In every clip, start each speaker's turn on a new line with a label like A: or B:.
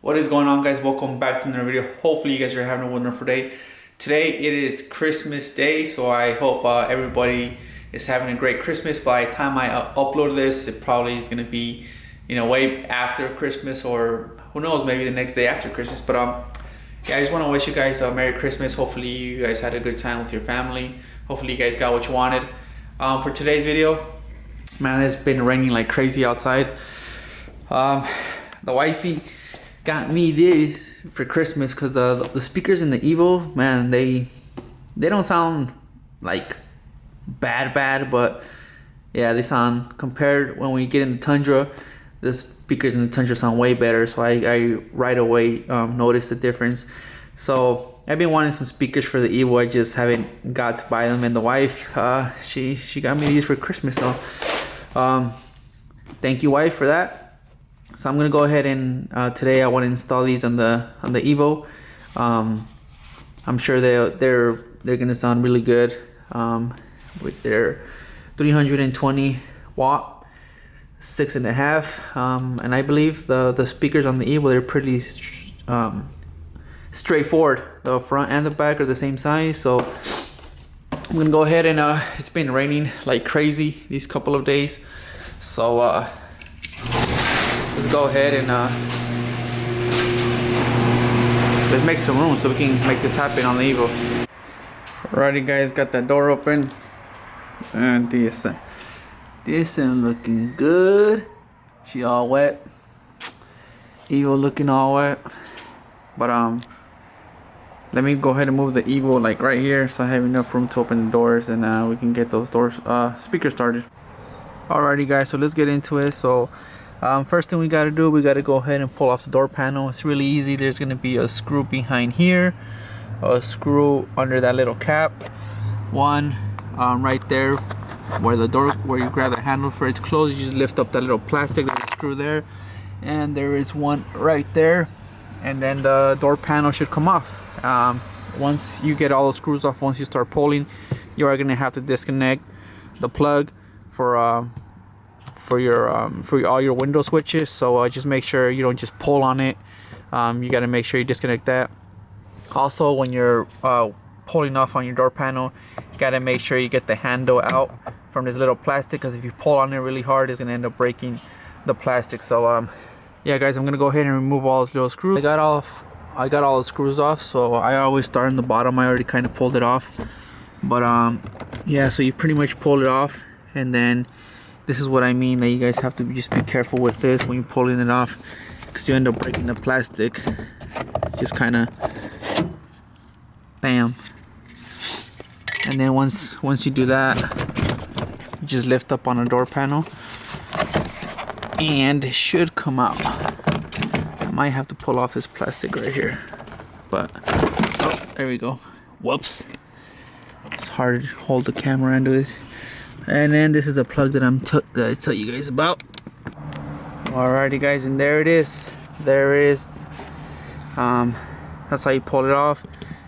A: What is going on, guys? Welcome back to another video. Hopefully you guys are having a wonderful day. Today it is Christmas Day, so I hope everybody is having a great Christmas. By the time I upload this, it probably is going to be way after Christmas, or who knows, maybe the next day after Christmas. But yeah, I just want to wish you guys a Merry Christmas. Hopefully you guys had a good time with your family. Hopefully you guys got what you wanted. For today's video, man, it's been raining like crazy outside. The wifey got me this for Christmas because the speakers in the Evo, man, they don't sound like bad, but yeah, they sound, compared when we get in the Tundra, the speakers in the Tundra sound way better. So I right away noticed the difference. So I've been wanting some speakers for the Evo. I just haven't got to buy them, and the wife, she got me these for Christmas. So thank you, wife, for that. So I'm gonna go ahead and today I want to install these on the Evo. I'm sure they're gonna sound really good with their 320 watt 6.5, and I believe the speakers on the Evo, they're pretty straightforward. The front and the back are the same size. So I'm gonna go ahead and it's been raining like crazy these couple of days, so let's go ahead and let's make some room so we can make this happen on the Evo. Alrighty, guys, got that door open, and this ain't looking good. She all wet. Evo looking all wet. But let me go ahead and move the Evo like right here so I have enough room to open the doors, and we can get those doors speakers started. Alrighty, guys, so let's get into it. So first thing we got to do, we got to go ahead and pull off the door panel. It's really easy. There's going to be a screw behind here, a screw under that little cap, one right there where the door, where you grab the handle for it to close. You just lift up that little plastic, there's a screw there, and there is one right there, and then the door panel should come off. Once you get all the screws off, once you start pulling, you are going to have to disconnect the plug for all your window switches. So just make sure you don't just pull on it. You got to make sure you disconnect that. Also, when you're pulling off on your door panel, you got to make sure you get the handle out from this little plastic, because if you pull on it really hard, it's gonna end up breaking the plastic. So yeah, guys, I'm gonna go ahead and remove all those little screws. I got all the screws off, so I always start in the bottom. I already kind of pulled it off, but yeah, so you pretty much pull it off, and then this is what I mean, that you guys have to just be careful with this when you're pulling it off, because you end up breaking the plastic. Just kind of bam. And then once you do that, you just lift up on the door panel and it should come out. I might have to pull off this plastic right here, but oh, there we go. Whoops, it's hard to hold the camera and do this. And then this is a plug that I tell you guys about. Alrighty, guys, and there it is. There is. That's how you pull it off.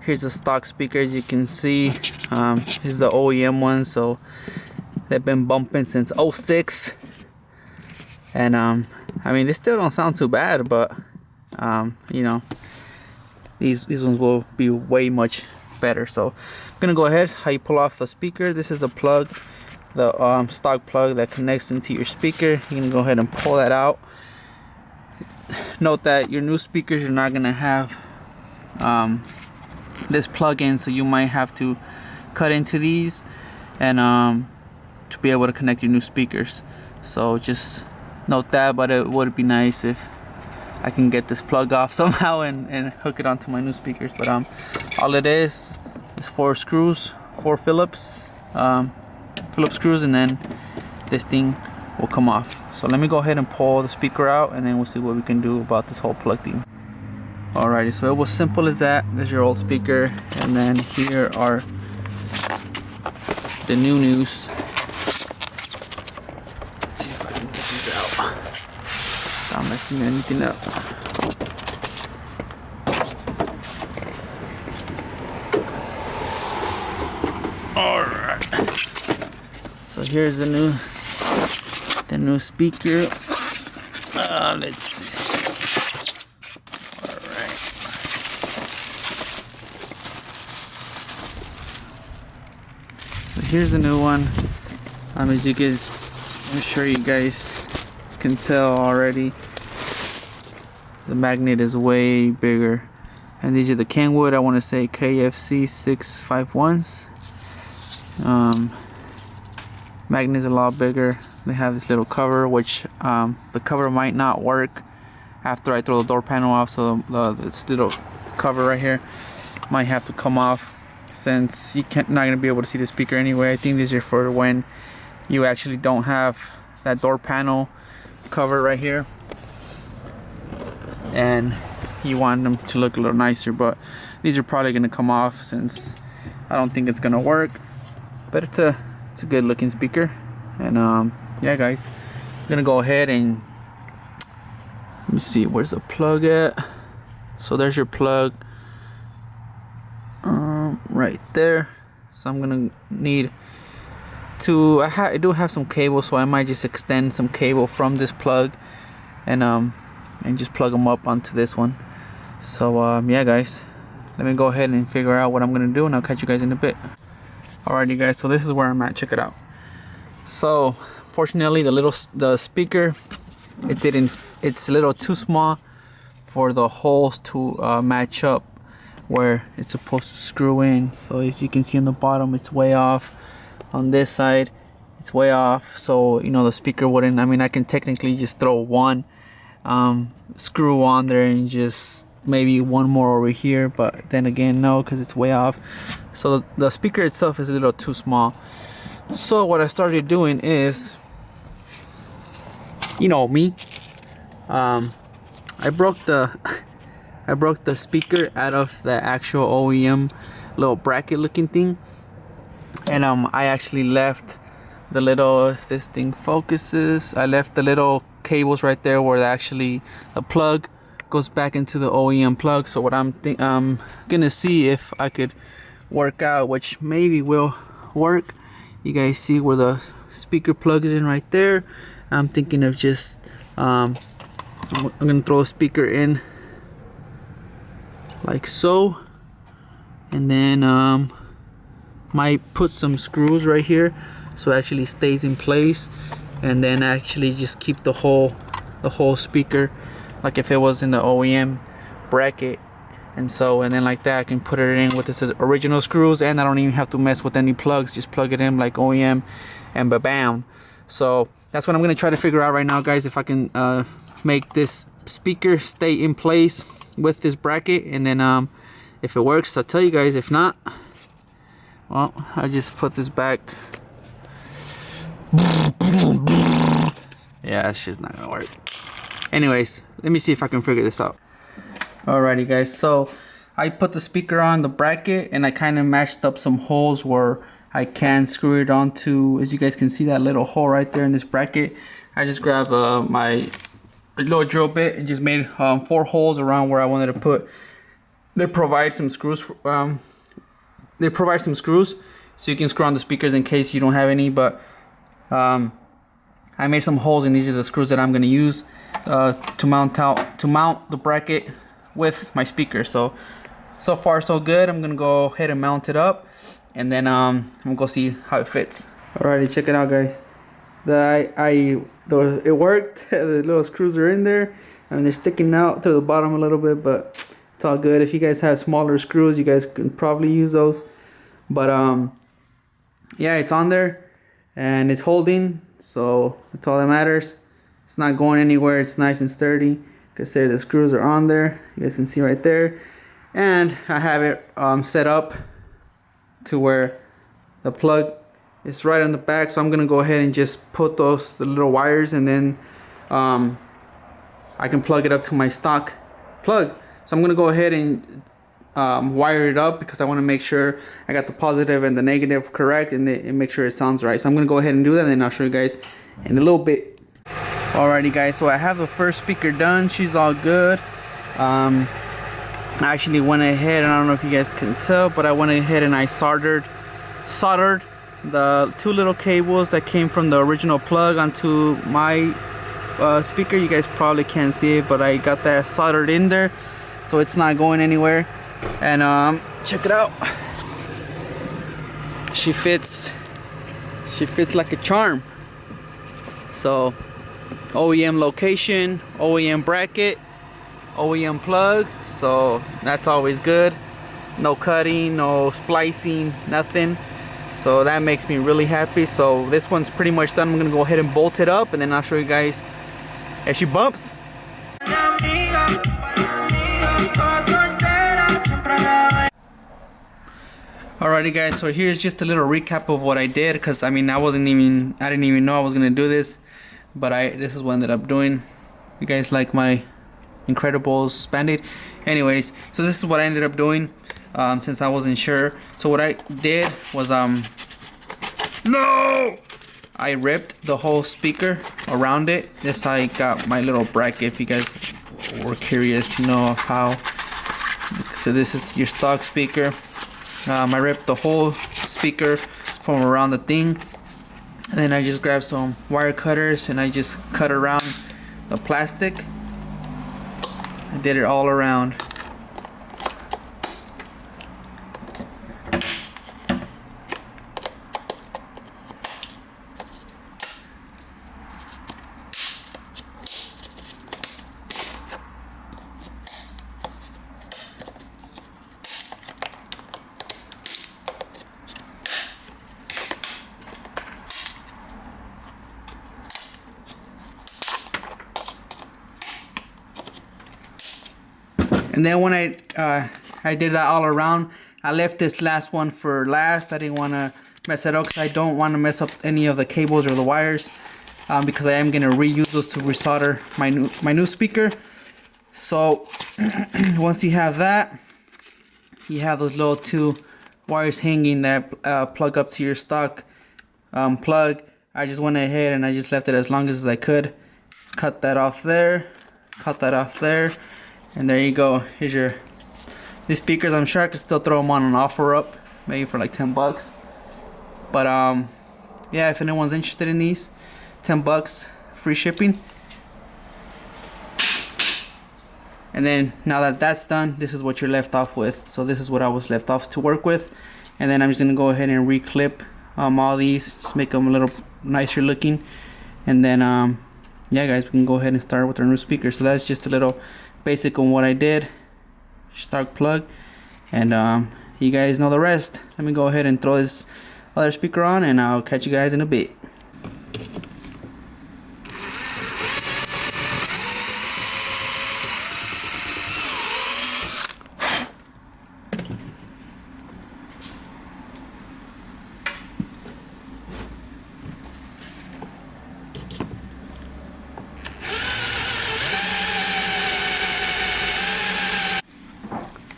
A: Here's the stock speaker, as you can see. This is the OEM one, so they've been bumping since '06. And I mean, they still don't sound too bad, but these ones will be way much better. So I'm gonna go ahead. How you pull off the speaker? This is a plug, the stock plug that connects into your speaker. You can go ahead and pull that out. Note that your new speakers are not gonna have this plug in, so you might have to cut into these and to be able to connect your new speakers. So just note that, but it would be nice if I can get this plug off somehow and hook it onto my new speakers. But all it is 4 screws, 4 Phillips screws, and then this thing will come off. So let me go ahead and pull the speaker out, and then we'll see what we can do about this whole plug thing. Alrighty, so it was simple as that. There's your old speaker, and then here are the news. Let's see if I can get these out without messing anything up. Alright, so here's the new speaker. Let's see. here's the new one. As you guys, I'm sure you guys can tell already, the magnet is way bigger. And these are the Kenwood, I want to say KFC 651s. Magnet's a lot bigger. They have this little cover, which the cover might not work after I throw the door panel off, so this little cover right here might have to come off, since you not gonna be able to see the speaker anyway. I think these are for when you actually don't have that door panel cover right here and you want them to look a little nicer, but these are probably gonna come off since I don't think it's gonna work. But it's a good looking speaker. And yeah guys, I'm gonna go ahead and let me see, where's the plug at? So there's your plug right there. So I'm gonna need to, I do have some cable, so I might just extend some cable from this plug and just plug them up onto this one. So yeah guys, let me go ahead and figure out what I'm gonna do, and I'll catch you guys in a bit. Alrighty guys, so this is where I'm at. Check it out. So fortunately the speaker, it's a little too small for the holes to match up where it's supposed to screw in. So as you can see on the bottom, it's way off. On this side, it's way off. So you know, the speaker wouldn't, I mean, I can technically just throw one screw on there and just maybe one more over here, but then again no, because it's way off. So the speaker itself is a little too small. So what I started doing is, you know me, I broke the speaker out of the actual OEM little bracket looking thing, and I actually left the little, if this thing focuses, I left the little cables right there where the plug goes back into the OEM plug. So what I'm gonna see if I could work out, which maybe will work. You guys see where the speaker plug is in right there. I'm thinking of just I'm gonna throw a speaker in like so, and then might put some screws right here so it actually stays in place, and then actually just keep the whole speaker like if it was in the OEM bracket. And then like that I can put it in with this original screws, and I don't even have to mess with any plugs, just plug it in like OEM and ba-bam. So that's what I'm gonna try to figure out right now guys, if I can make this speaker stay in place with this bracket, and then if it works I'll tell you guys. If not, well, I just put this back. Yeah, it's just not gonna work. Anyways, let me see if I can figure this out. Alrighty guys, so I put the speaker on the bracket and I kind of matched up some holes where I can screw it onto. As you guys can see, that little hole right there in this bracket, I just grabbed my little drill bit and just made 4 holes around where I wanted to put. They provide some screws so you can screw on the speakers in case you don't have any, but I made some holes, and these are the screws that I'm going to use to mount the bracket with my speaker. So far so good. I'm gonna go ahead and mount it up, and then I'm gonna go see how it fits. Alrighty, check it out guys. It worked. The little screws are in there. I mean, they're sticking out to the bottom a little bit, but it's all good. If you guys have smaller screws, you guys can probably use those. But yeah, it's on there and it's holding, so that's all that matters. It's not going anywhere. It's nice and sturdy. Because there, the screws are on there. You guys can see right there. And I have it set up to where the plug is right on the back. So I'm gonna go ahead and just put the little wires, and then I can plug it up to my stock plug. So I'm gonna go ahead and wire it up, because I want to make sure I got the positive and the negative correct, and make sure it sounds right. So I'm gonna go ahead and do that, and then I'll show you guys in a little bit. Alrighty guys, so I have the first speaker done. She's all good. I actually went ahead, and I don't know if you guys can tell, but I went ahead and I soldered the 2 little cables that came from the original plug onto my speaker. You guys probably can't see it, but I got that soldered in there, so it's not going anywhere. And check it out. She fits She fits like a charm. So OEM location, OEM bracket, OEM plug, so that's always good. No cutting, no splicing, nothing. So that makes me really happy. So this one's pretty much done. I'm gonna go ahead and bolt it up, and then I'll show you guys if she bumps. Alrighty guys, so here's just a little recap of what I did, because I mean I didn't even know I was gonna do this, but this is what I ended up doing. You guys like my Incredibles Band-Aid? Anyways, so this is what I ended up doing since I wasn't sure. So what I did was no! I ripped the whole speaker around it. This I got my little bracket if you guys were curious, you know how. So this is your stock speaker. I ripped the whole speaker from around the thing, and then I just grabbed some wire cutters and I just cut around the plastic. I did it all around. And then when I did that all around, I left this last one for last. I didn't want to mess it up because I don't want to mess up any of the cables or the wires, because I am going to reuse those to resolder my new speaker. So once you have that, you have those little two wires hanging that plug up to your stock plug. I just went ahead and I just left it as long as I could. Cut that off there, cut that off there. And there you go. Here's these speakers. I'm sure I could still throw them on an offer up, maybe for like 10 bucks. But yeah, if anyone's interested in these, 10 bucks, free shipping. And then now that that's done, this is what you're left off with. So this is what I was left off to work with. And then I'm just gonna go ahead and reclip all these, just make them a little nicer looking. And then yeah guys, we can go ahead and start with our new speaker. So that's just a little basic on what I did. Stock plug, and you guys know the rest. Let me go ahead and throw this other speaker on, and I'll catch you guys in a bit.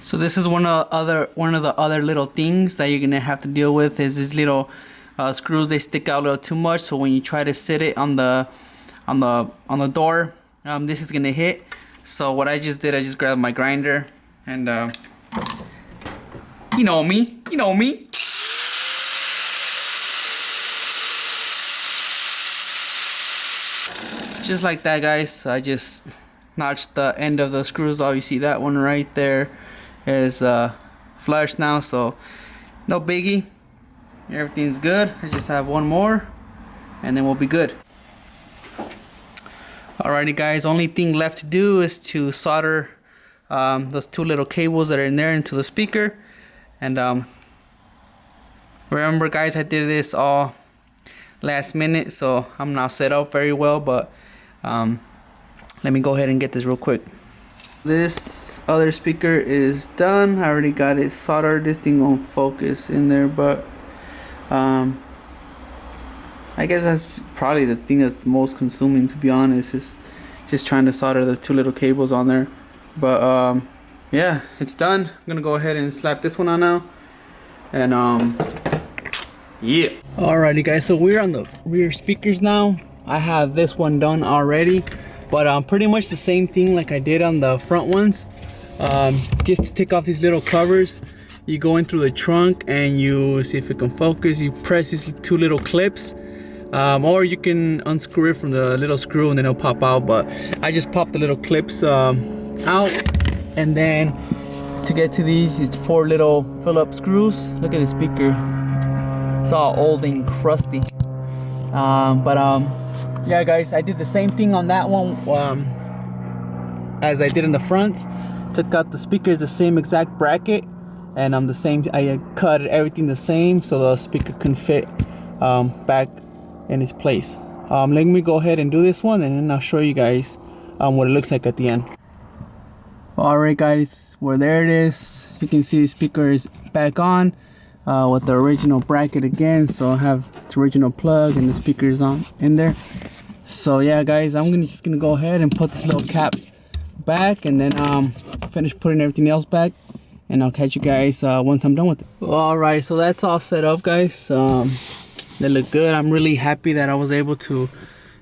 A: So this is one of the other little things that you're gonna have to deal with, is these little screws. They stick out a little too much, so when you try to sit it on the door, this is gonna hit. So what I just did, I just grabbed my grinder, and you know me. Just like that, guys. I just notched the end of the screws off. You see that one right there is flush now, so no biggie. Everything's good. I just have one more, and then we'll be good. Alrighty guys, only thing left to do is to solder those two little cables that are in there into the speaker. And remember guys, I did this all last minute, so I'm not set up very well, but let me go ahead and get this real quick. This other speaker is done. I already got it soldered. This thing won't focus in there, but I guess that's probably the thing that's the most consuming, to be honest, is just trying to solder the two little cables on there. But yeah, it's done. I'm gonna go ahead and slap this one on now, and yeah. Alrighty guys, so we're on the rear speakers now. I have this one done already, but pretty much the same thing like I did on the front ones. Just to take off these little covers, you go in through the trunk and you see if it can focus. You press these two little clips, or you can unscrew it from the little screw and then it'll pop out. But I just popped the little clips out, and then to get to these, it's 4 little Phillips screws. Look at the speaker, it's all old and crusty. Yeah, guys, I did the same thing on that one as I did in the front. Took out the speakers the same exact bracket, and the same. I cut everything the same so the speaker can fit back in its place. Let me go ahead and do this one, and then I'll show you guys what it looks like at the end. Alright, guys, well, there it is. You can see the speaker is back on with the original bracket again. So I have its original plug and the speaker is on in there. So yeah, guys, I'm just gonna go ahead and put this little cap back, and then finish putting everything else back, and I'll catch you guys once I'm done with it. Alright, so that's all set up, guys. They look good. I'm really happy that I was able to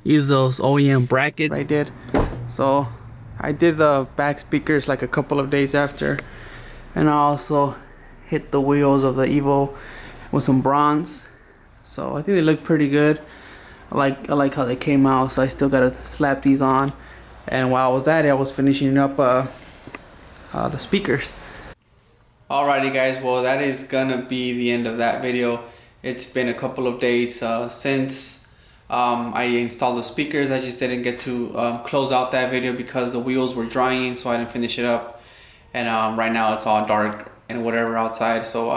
A: use those OEM brackets I did. So I did the back speakers like a couple of days after, and I also hit the wheels of the Evo with some bronze. So I think they look pretty good. I like how they came out, so I still gotta slap these on. And while I was at it, I was finishing up the speakers. Alrighty, guys, well, that is gonna be the end of that video. It's been a couple of days since I installed the speakers. I just didn't get to close out that video because the wheels were drying, so I didn't finish it up. And right now it's all dark and whatever outside, so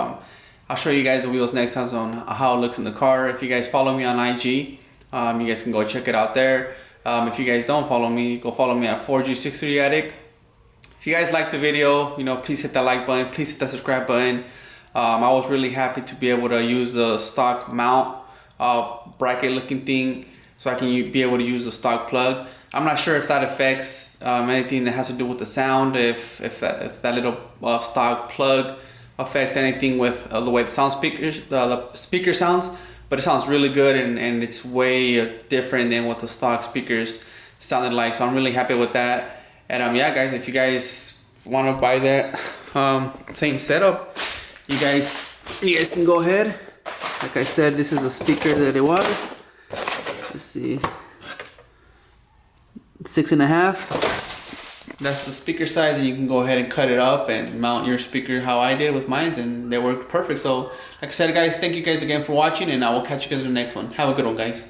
A: I'll show you guys the wheels next time on how it looks in the car. If you guys follow me on IG, you guys can go check it out there. If you guys don't follow me, go follow me at 4G63 Addict. If you guys like the video, you know, please hit that like button, please hit that subscribe button. I was really happy to be able to use the stock mount bracket looking thing, so I can be able to use the stock plug. I'm not sure if that affects anything that has to do with the sound, if that little stock plug affects anything with the way the the speaker sounds, but it sounds really good, and it's way different than what the stock speakers sounded like. So I'm really happy with that. And yeah, guys, if you guys want to buy that same setup, you guys can go ahead. Like I said, this is a speaker that it was. Let's see, 6.5. That's the speaker size, and you can go ahead and cut it up and mount your speaker how I did with mine, and they work perfect. So like I said, guys, thank you guys again for watching, and I will catch you guys in the next one. Have a good one, guys.